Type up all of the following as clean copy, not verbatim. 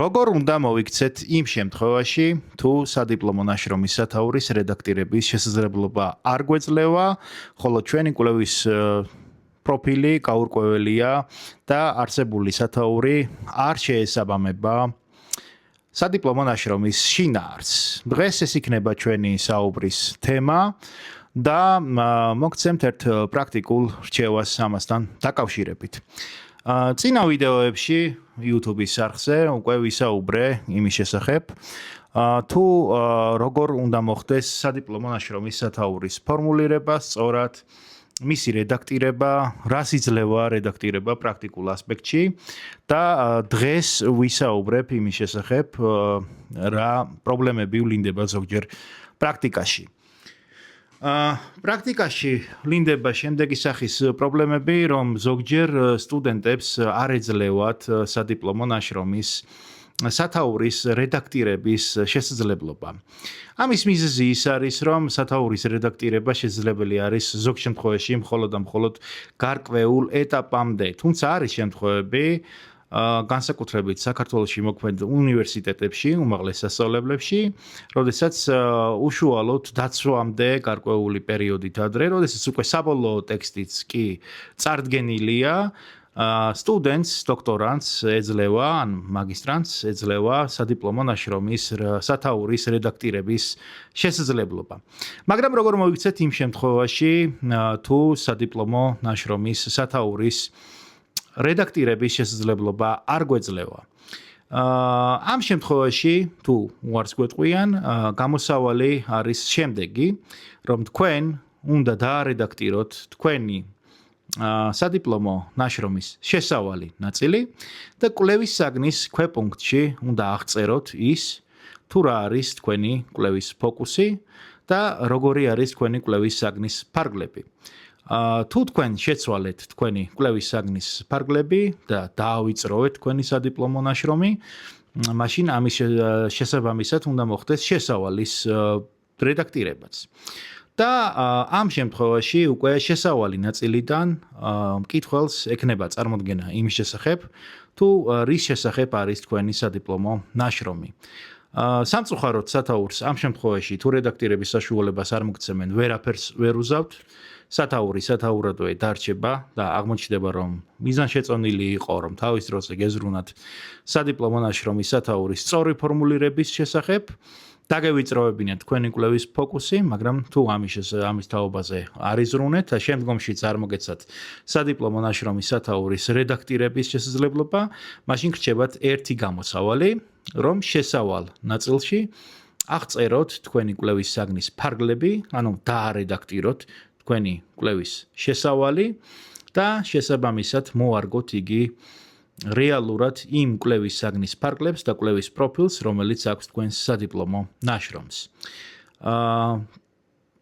როგორ უნდა მოვიქცეთ იმ შემთხვევაში, თუ სადიპლომო ნაშრომის სათაურის რედაქტირების შესაძლებლობა არ გვეძლევა, ხოლო ჩვენი კვლევის პროფილი გაურკვეველია და არსებული სათაური არ შეესაბამება სადიპლომო ნაშრომის შინაარსს. დღეს ეს იქნება ჩვენი საუბრის თემა და მოგცემთ ერთ პრაქტიკულ რჩევას ამასთან დაკავშირებით. წინა ვიდეოებში YouTube-ის არხზე უკვე ვისაუბრე იმის შესახებ, თუ როგორ უნდა მოხდეს სადიპლომო ნაშრომის სათაურის ფორმულირება, სწორად მისი რედაქტირება, რას იძლევა რედაქტირება პრაქტიკულ ასპექტში და დღეს ვისაუბრებ იმის შესახებ, რა პრობლემები ვლინდება ზოგჯერ პრაქტიკაში. პრაქტიკაში ვლინდება შემდეგი სახის პრობლემები, რომ ზოგჯერ სტუდენტებს არ ეძლევათ სადიპლომო ნაშრომის სათაურის რედაქტირების შესაძლებლობა. ამის მიზეზი ის არის, რომ სათაურის რედაქტირება შესაძლებელი არის ზოგ შემთხვევაში მხოლოდ და მხოლოდ გარკვეულ ეტაპამდე. თუმცა არის შემთხვევები, განსაკუთრებით საქართველოში მოქმედ უნივერსიტეტებში, უმაღლეს სასწავლებლებში, როდესაც უშუალოდ დაცვამდე გარკვეული პერიოდით ადრე, როდესაც უკვე საბოლოო ტექსტიც კი წარდგენილია, სტუდენტს, დოქტორანტს ეძლევა, ან მაგისტრანტს ეძლევა სადიპლომო ნაშრომის სათაურის რედაქტირების შესაძლებლობა. მაგრამ როგორ მოვიქცეთ იმ შემთხვევაში, თუ სადიპლომო ნაშრომის სათაურის რედაქტირების შესაძლებლობა არ გვეძლევა. ამ შემთხვევაში, თუ უარს გვეტყვიან, გამოსავალი არის შემდეგი, რომ თქვენ უნდა დაარედაქტიროთ თქვენი სადიპლომო ნაშრომის შესავალი ნაწილი და კვლევის საგნის ქვეპუნქტში უნდა აღწეროთ ის, თუ რა არის თქვენი კვლევის ფოკუსი და როგორი არის თქვენი კვლევის საგნის ფარგლები. თუ თქვენ შეცვალეთ თქვენი კვლევის საგნის ფარგლები და დაავიწროვეთ თქვენი სადიპლომო ნაშრომი, მაშინ ამის შესაბამისად უნდა მოხდეს შესავალის რედაქტირებაც. და ამ შემთხვევაში უკვე შესავალი ნაწილიდან მკითხველს ექნება წარმოდგენა იმის შესახებ, თუ რის შესახებ არის თქვენი სადიპლომო ნაშრომი. სამწუხაროდ სათაურს ამ შემთხვევაში თუ რედაქტირების საშუალებას არ მოგცემენ, ვერაფერს ვერ უზავთ. სათაური სათაურადვე დარჩება და აღმოჩნდება, რომ მიზანშეწონილი იყო, რომ თავის დროზე გეზრუნათ სადიპლომო ნაშრომის სათაურის სწორი ფორმულირების შესახებ. დაგევიწროვებინათ თქვენი კვლევის ფოკუსი, მაგრამ თუ ამის თაობაზე არ იზრუნეთ და შემდგომშიც არ მოგეცათ სადიპლომო ნაშრომის სათაურის რედაქტირების შესაძლებლობა, მაშინ გრჩებათ ერთი გამოსავალი, რომ შესავალ ნაწილში აღწეროთ თქვენი კვლევის საგნის ფარგლები, ანუ დაარედაქტიროთ თქვენი კვლევის შესავალი და შესაბამისად მოარგოთ იგი რეალურად იმ კვლევის საგნის ფარგლებს და კვლევის პროფილს, რომელიც აქვს თქვენს სადიპლომო ნაშრომს.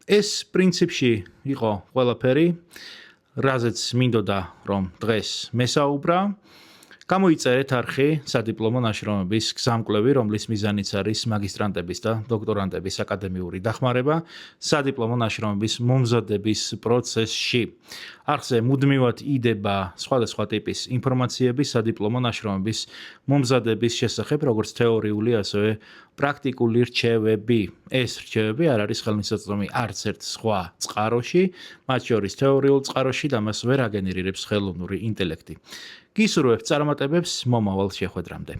ეს პრინციპში იყო ყველაფერი, რაზეც მინდოდა რომ დღეს მესაუბრა. გამოიწერეთ არხი სადიპლომო ნაშრომების გზამკვლევი, რომლის მიზანიც არის მაგისტრანტების და დოქტორანტების აკადემიური დახმარება სადიპლომო ნაშრომების მომზადების პროცესში. არხზე მუდმივად იდება სხვადასხვა ტიპის ინფორმაციები სადიპლომო ნაშრომების მომზადების შესახებ, როგორც თეორიული, ასევე პრაქტიკული რჩევები. ეს რჩევები არ არის ხელმისაწვდომი არც ერთ სხვა წყაროში, მათ შორის თეორიულ წყაროში და მას ვერ აგენერირებს ხელოვნური ინტელექტი. გისურვებთ წარმატებებს მომავალ შეხვედრამდე.